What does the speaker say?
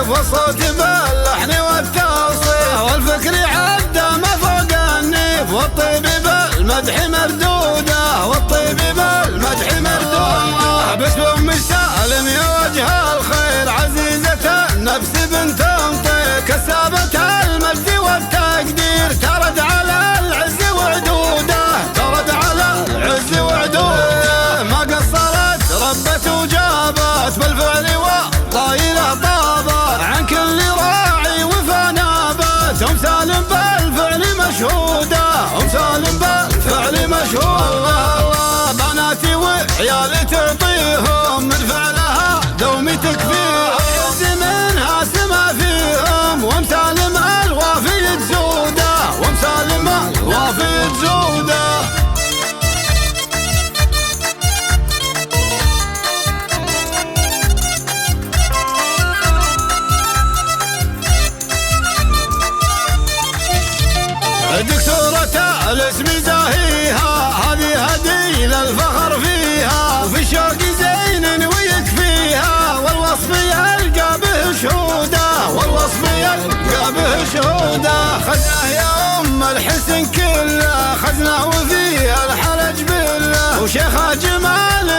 والصوت باللحن والتوصيف والفكر عدى ما فوق النيف والطيب بالمدح مردوده والطيب بالمدح مردوده باسم ام سالم يا وجه الخير عزيزة النفس بنت مطير كسابة المجد والتقدير ترد على العز وعدوده ترد على العز وعدوده ما قصرت ربت وجابت بالفعل وطايله طابت عن كل راعي وفنابت ام سالم بالفعل مشهوده ام سالم بالفعل مشهوده بناتي وعيالي تعطيهم من فعلها دومي تكفيهم عز منها سما فيهم وام سالم الوافي تزوده وام سالم الوافي تزوده دكتورة الاسم زاهيها هذه هدي للفخر فيها وفي الشوق زين ويكفيها والوصف يلقى به شهوده والوصف يلقى به شهوده خزناه يا ام الحسن كله خزناه وفيه الحرج بالله وشيخ جمال